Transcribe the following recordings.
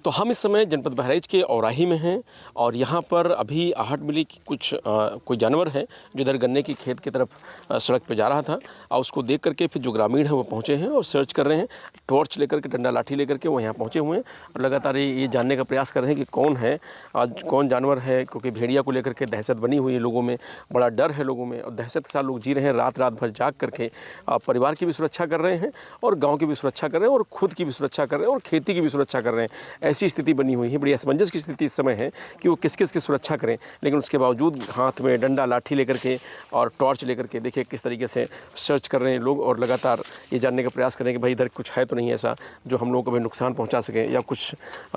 तो हम इस समय जनपद बहराइच के औराही में हैं और यहाँ पर अभी आहट मिली कि कुछ कोई जानवर है जो इधर गन्ने की खेत की तरफ सड़क पे जा रहा था और उसको देख करके फिर जो ग्रामीण हैं वो पहुँचे हैं और सर्च कर रहे हैं, टॉर्च लेकर के, डंडा लाठी लेकर के वो यहाँ पहुँचे हुए हैं और लगातार ये जानने का प्रयास कर रहे हैं कि कौन है, आज कौन जानवर है, क्योंकि भेड़िया को लेकर के दहशत बनी हुई है लोगों में, बड़ा डर है लोगों में और दहशत के साथ लोग जी रहे हैं, रात रात भर जाग करके परिवार की भी सुरक्षा कर रहे हैं और गाँव की भी सुरक्षा कर रहे हैं और खुद की भी सुरक्षा कर रहे हैं और खेती की भी सुरक्षा कर रहे हैं। ऐसी स्थिति बनी हुई है, बड़ी असमंजस की स्थिति इस समय है कि वो किस किस की सुरक्षा करें, लेकिन उसके बावजूद हाथ में डंडा लाठी लेकर के और टॉर्च लेकर के देखिए किस तरीके से सर्च कर रहे हैं लोग और लगातार ये जानने का प्रयास करें कि भाई इधर कुछ है तो नहीं ऐसा जो हम लोगों को भी नुकसान पहुंचा सके या कुछ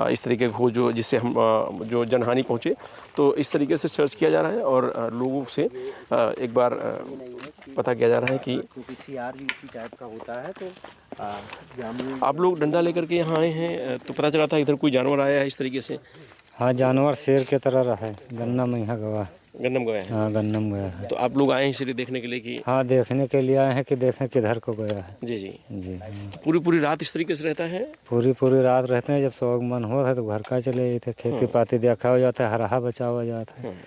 इस तरीके हो जो जिससे हम जो जनहानि पहुंचे। तो इस तरीके से सर्च किया जा रहा है और लोगों से एक बार पता किया जा रहा है कि टाइप का होता है। तो आप लोग डंडा लेकर के यहाँ आए हैं तो पता चला था इधर कोई जानवर आया है इस तरीके से? हाँ, जानवर शेर की तरह रहा है, गन्ना में यहाँ गवा, गन्नम गया है। हाँ, गन्नम गया है। तो आप लोग आए हैं इसलिए देखने के लिए कि? हाँ, देखने के लिए आए हैं कि देखें किधर को गया है। जी जी जी। तो पूरी पूरी रात इस तरीके से रहता है? पूरी रात रहते हैं। जब शौक मन हो है तो घर का चले जाते, खेती पाती देखा हो जाता है, हरा बचा हो जाता है।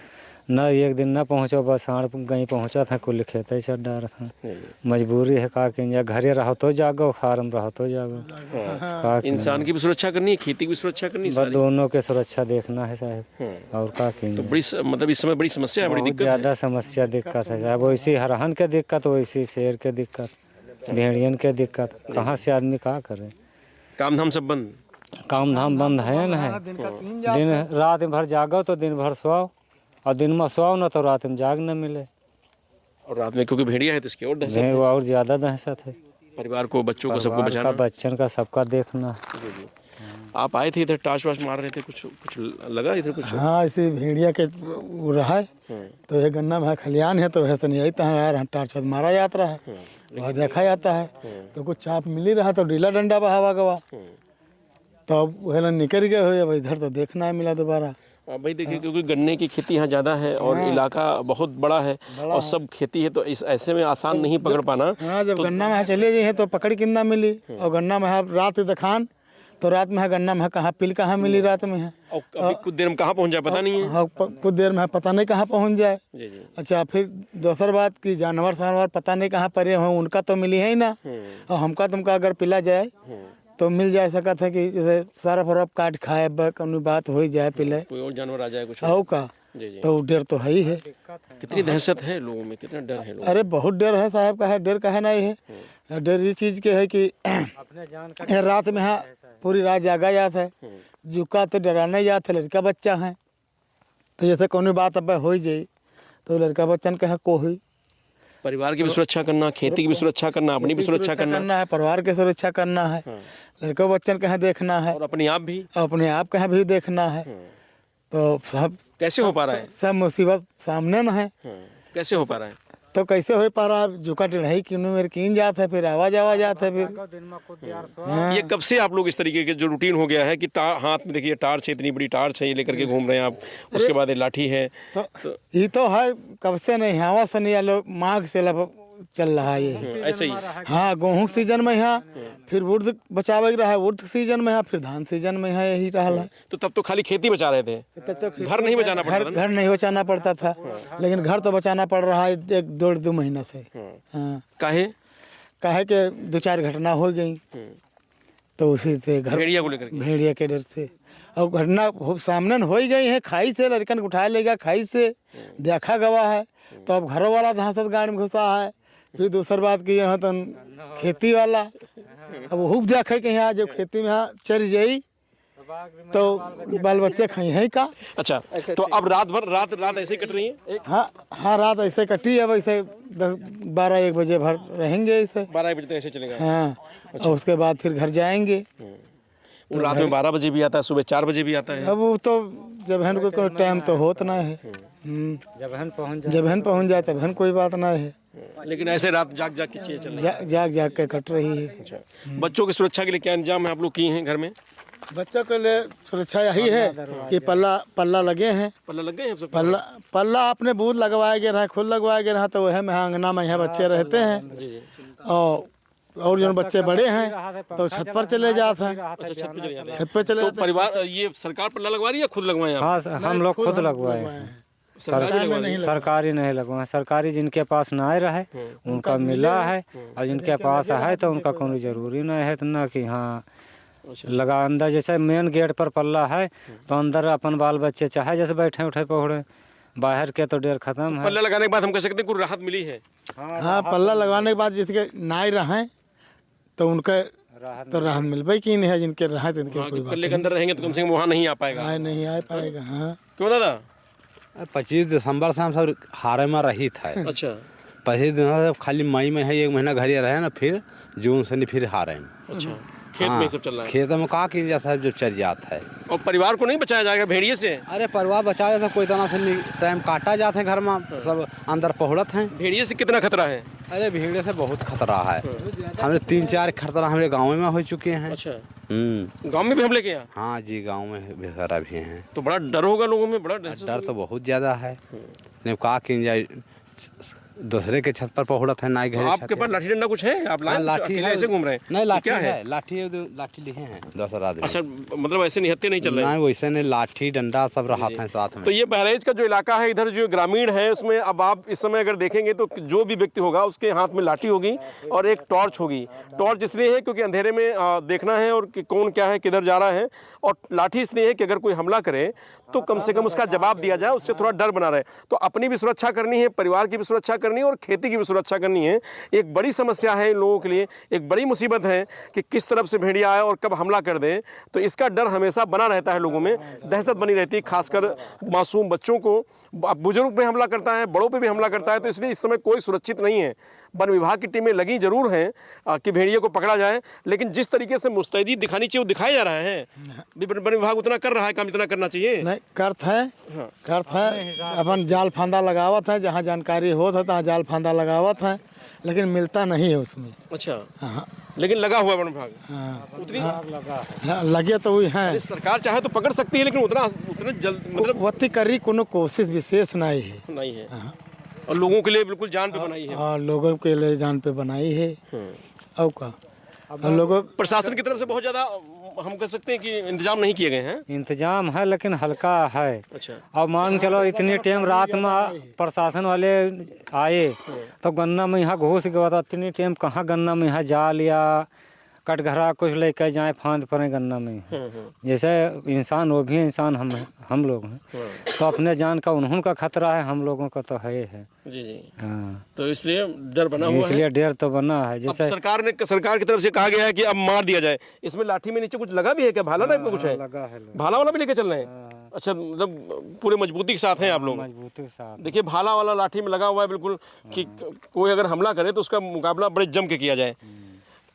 न एक दिन न पहुँचो, बस साढ़ गई पहुँचा था, कुल खेत ही चढ़ डाल था। मजबूरी है का कि घरे रहो तो जागो, फार्म रहो तो जागो। इंसान की भी सुरक्षा करनी है, खेती की भी सुरक्षा करनी है, दोनों के सुरक्षा देखना है साहब। और का तो बड़ी मतलब इस समय बड़ी समस्या है, बड़ी दिक्कत, ज़्यादा समस्या दिक्कत है साहब। वैसी हरहन के दिक्कत, वैसी शेर के दिक्कत, भेड़ियन के दिक्कत। कहाँ से आदमी का करे? काम धाम सब बंद, काम धाम बंद है न है। दिन रात भर जागो तो दिन भर सोओ और दिन में सोओ न तो रात में जाग न मिले। और रात में क्योंकि भेड़िया है तो इसकी और दहशत है। वो और ज़्यादा दहशत है। परिवार को, बच्चों को, सबको बचाना, बच्चन का सबका देखना। जी। आप आए थे इधर, टार्च वार्च मार रहे थे, कुछ लगा इधर कुछ? हाँ, ऐसे भेड़िया के रहा है तो यह गन्ना में खलियान है तो वैसे नहीं आई टार्च मारा जाता है, वहाँ देखा जाता है तो कुछ चाप मिली रहा तो ढीला डंडा बहावा गवा तो अब वह निकल गए हो। अब इधर तो देखना है मिला दोबारा। भाई देखिए, क्योंकि गन्ने की खेती यहाँ ज़्यादा है और इलाका बहुत बड़ा है और सब खेती है तो इस ऐसे में आसान नहीं पकड़ पाना। हाँ, जब गन्ना में चले गए हैं तो पकड़ कितना मिली और गन्ना में रात दिखान तो रात में गन्ना में कहाँ पिल कहाँ मिली रात में है और अभी कुछ देर में कहाँ पहुँच जाए पता नहीं है। हाँ, कुछ देर में पता नहीं कहाँ पहुँच जाए। अच्छा, फिर दूसर बात कि जानवर पता नहीं कहाँ पड़े हों, उनका तो मिली है ही ना, और हमका तुमका अगर पिला जाए तो मिल जा सकता है कि जैसे सारा फरफ काट खाए, कौन बात हो जाए, पिले कोई और जानवर आ जाए कुछ हो का। तो डर तो है ही है। कितनी दहशत है लोगों में, कितना डर है लोगों में। अरे बहुत डर है साहब का है, डर का है नहीं है। डर ये चीज़ के है कि रात में हाँ पूरी रात जागा जाता है, जुका तो डराना ही जाता है। लड़का बच्चा है तो जैसे कोई बात अब हो जाए तो लड़का बच्चन का को हुई। परिवार की भी सुरक्षा करना, खेती की भी सुरक्षा करना, अपनी भी सुरक्षा करना है, परिवार की सुरक्षा करना है, लड़का बच्चन कहाँ देखना है और अपने आप कहाँ भी देखना है। तो सब कैसे हो पा रहा है? सब मुसीबत सामने न है। कैसे हो पा रहा है? तो कैसे हो पा रहा है? जुका टेढ़ाई क्यों मेरे कीन जाता है, फिर आवाज जाता है फिर। ये कब से आप लोग इस तरीके के जो रूटीन हो गया है कि हाथ में देखिए टार्च है, इतनी बड़ी टार्च है, ये लेकर के घूम रहे हैं आप, उसके बाद ये लाठी है तो ये तो है कब से नहीं, हवा से नहीं लोग माघ से चल रहा है ये ऐसे ही। हाँ, गेहूँ सीजन में यहाँ, फिर उर्द बचावे रहा है, उर्द सीजन में यहाँ, फिर धान सीजन में यहाँ यही रहा है। तो तब तो खाली खेती बचा रहे थे, घर नहीं बचाना पड़ता था। घर नहीं बचाना पड़ता था, लेकिन घर तो बचाना पड़ रहा है 1-2 महीना से। हाँ, काहे के 2-4 घटना हो गई तो उसी से घर भेड़िया के डर से और घटना सामने हो ही गई है। खाई से लड़कन उठा लेगा, खाई से देखा गवा है तो अब घरों वाला दहशत गाड़ी में घुसा है। फिर दूसरी बात की यहाँ तो खेती वाला अब हुक देखे कि यहाँ जब खेती में यहाँ चल जाई तो बाल बच्चे खाई है का। अच्छा, तो अब रात ऐसे कट रही है? हाँ, रात ऐसे कटी है, वैसे 10-12-1 बजे भर रहेंगे ऐसे, 12 बजे तक ऐसे चलेगा। हाँ, और उसके बाद फिर घर जाएंगे। वो रात में 12 बजे भी आता है, सुबह 4 बजे भी आता है। अब वो तो जब हन कोई टाइम तो होता ना है, जब हन पहुँच जाए तब हन कोई बात ना है, लेकिन ऐसे रात जाग के चीजें चल रही है, जाग के कट रही है। अच्छा, बच्चों की सुरक्षा के लिए क्या इंतजाम है आप लोग किए हैं घर में? बच्चों के लिए सुरक्षा यही है कि पल्ला लगे हैं। पल्ला लग गए हैं सब? पल्ला अपने बूथ लगवाया गया रहा, खुद लगवाया गया रहा, तो वह में अंगना में यहाँ बच्चे रहते हैं और और जो बच्चे बड़े हैं तो छत पर चले जाते हैं। अच्छा, छत पे चले जाते हैं। छत पर चले तो जाते परिवार ये सरकार पल्ला लगवा रही है या खुद लगवाए आप? हाँ, हम लोग खुद लगवाए हैं। सरकारी नहीं लगवाए, सरकारी जिनके पास ना रहे उनका मिला है, और जिनके पास है तो उनका कोई जरूरी नहीं है, तो ना कि हाँ लगा अंदर। जैसे मेन गेट पर पल्ला है तो अंदर अपन बाल बच्चे चाहे जैसे बैठे उठे पकड़े, बाहर के तो डेर खत्म है। पल्ला लगाने के बाद हम कह सकते हैं कुछ राहत मिली है। हाँ, पल्ला लगवाने के बाद जिसके नाई रहे तो उनका तो राहत मिल की नहीं है, जिनके रहे तो इनके कोई पल्ले के अंदर रहेंगे तो कम से कम वहाँ नहीं आ पाएगा। नहीं आ पाएगा। हाँ, क्यों दादा? 25 दिसंबर से हम सब हारे में रही था। अच्छा, 25 दिन से खाली मई में है, 1 महीना घर ही रहे ना, फिर जून से नहीं फिर हारे में। अच्छा, खेत में सब चल रहा है। खेत में कहा कि जैसा जब चल जाता है। और परिवार को नहीं बचाया जाएगा भेड़िए से? अरे परिवार बचाया जाता, कोई तरह से टाइम काटा जाते हैं घर में, सब अंदर पहुँचत हैं। भेड़िए से कितना खतरा है? अरे भेड़िए से बहुत खतरा है। हमने 3-4 खतरा हमारे गाँव में हो चुके हैं। अच्छा, गांव में भी हमले किया? हाँ जी, गाँव में भी खतरा भी हैं। तो बड़ा डर होगा लोगों में, बड़ा डर तो बहुत ज़्यादा है। नहीं कहा कि दूसरे के छत पर पहुँचत है, नाई घर। आपके पास लाठी डंडा कुछ है? आप लाए? लाठी है, ऐसे घूम रहे हैं? नहीं लाठी क्या है, लाठी लिए हैं 10 आदमी। अच्छा, मतलब ऐसे निहत्थे नहीं चल रहे? नहीं, वैसे नहीं, लाठी डंडा सब रहा था साथ में। तो ये बहराइच का जो इलाका है, इधर जो ग्रामीण है, उसमें अब आप इस समय अगर देखेंगे तो जो भी व्यक्ति होगा उसके हाथ में लाठी होगी और एक टॉर्च होगी। टॉर्च इसलिए है क्योंकि अंधेरे में देखना है और कि कौन क्या है, किधर जा रहा है, और लाठी इसलिए है कि अगर कोई हमला करे तो कम से कम उसका जवाब दिया जाए, उससे थोड़ा डर बना रहे। तो अपनी भी सुरक्षा करनी है, परिवार की भी सुरक्षा करनी है और खेती की भी सुरक्षा करनी है। एक बड़ी समस्या है इन लोगों के लिए, एक बड़ी मुसीबत है कि किस तरफ से भेड़िया आए और कब हमला कर दे। तो इसका डर हमेशा बना रहता है, लोगों में दहशत बनी रहती है, खासकर मासूम बच्चों को। बुजुर्ग पे हमला करता है, बड़ों पे भी हमला करता है, तो इसलिए इस समय कोई सुरक्षित नहीं है। वन विभाग की टीमें लगी जरूर हैं कि भेड़िए को पकड़ा जाए, लेकिन जिस तरीके से मुस्तैदी दिखानी चाहिए वो दिखाया जा रहा है। वन विभाग उतना कर रहा है काम जितना करना चाहिए? नहीं करत है, अपन जाल फांदा लगावत है, जहाँ जानकारी होता है तहाँ जाल फांदा लगावत है, लेकिन मिलता नहीं है उसमें। अच्छा, हाँ, लेकिन लगा हुआ वन विभाग? हाँ, उतनी लगे तो वही है। सरकार चाहे तो पकड़ सकती है, लेकिन उतना जल्द मतलब वती करी कोनो कोशिश विशेष नहीं है। नहीं है। और लोगों के लिए बिल्कुल जान पे बनाई है। और लोगों के लिए जान पे बनाई है। और का हम लोगों प्रशासन की तरफ से बहुत ज़्यादा हम कह सकते हैं कि इंतजाम नहीं किए गए हैं। इंतजाम है लेकिन हल्का है। अच्छा, अब मान चलो इतनी टाइम रात में प्रशासन वाले आए तो गन्ना में यहाँ घुस गया था, इतनी टाइम कहाँ गन्ना में यहाँ जाल या कटघरा कुछ लेकर जाए फांद पड़े गन्ना में। जैसे इंसान वो भी इंसान हम लोग हैं, तो अपने जान का उन्हों का खतरा है, हम लोगों का तो है। जी जी। हाँ, तो इसलिए डर बना हुआ है। इसलिए डर तो बना है। जैसे सरकार की तरफ से कहा गया है कि अब मार दिया जाए। इसमें लाठी में नीचे कुछ लगा भी है क्या? भाला टाइप में कुछ है? लगा है, भाला वाला भी लेके चल रहे हैं? अच्छा, मतलब पूरे मजबूती के साथ हैं आप लोग? मजबूती के साथ। देखिए, भाला वाला लाठी में लगा हुआ है बिल्कुल, कि कोई अगर हमला करे तो उसका मुकाबला बड़े जम के किया जाए।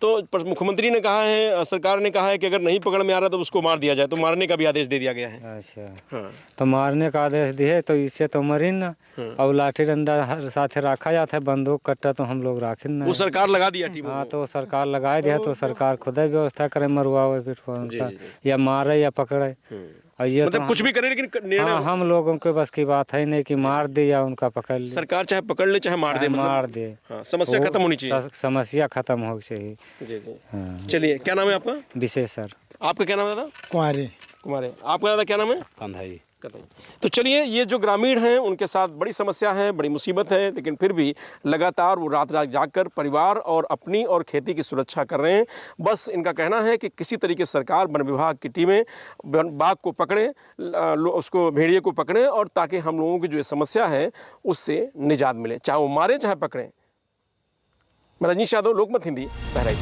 तो मुख्यमंत्री ने कहा है, सरकार ने कहा है कि अगर नहीं पकड़ में आ रहा तो उसको मार दिया जाए, तो मारने का भी आदेश दे दिया गया है। अच्छा, हाँ। तो मारने का आदेश दिए तो इससे तो मरी ना। और लाठी डंडा हर साथ रखा जाता है, बंदूक कट्टा तो हम लोग राखे ना। वो सरकार लगा दिया टीम? हाँ, तो सरकार लगाए दिया, तो सरकार खुद ही व्यवस्था करे, मरवावे फिर या मारे या पकड़े। और ये मतलब तो कुछ भी करे, लेकिन निर्णय हाँ, हम लोगों के बस की बात है नहीं कि मार दे या उनका पकड़ ले। सरकार चाहे पकड़ ले चाहे मार दे, मार दे, हाँ, समस्या खत्म होनी चाहिए। समस्या खत्म हो चाहिए। जी जी। हाँ। चलिए, क्या नाम है आपका? विशेष सर। आपका क्या नाम है दादा? कुमारे। आपका दादा क्या नाम है? कंधाई। तो चलिए, ये जो ग्रामीण हैं उनके साथ बड़ी समस्या है, बड़ी मुसीबत है, लेकिन फिर भी लगातार वो रात रात जागकर परिवार और अपनी और खेती की सुरक्षा कर रहे हैं। बस इनका कहना है कि किसी तरीके से सरकार, वन विभाग की टीमें बाघ को पकड़ें, उसको भेड़िए को पकड़ें, और ताकि हम लोगों की जो समस्या है उससे निजात मिले, चाहे वो मारे चाहे पकड़ें। मैं रजनीश यादव, लोकमत हिंदी, बहराइच।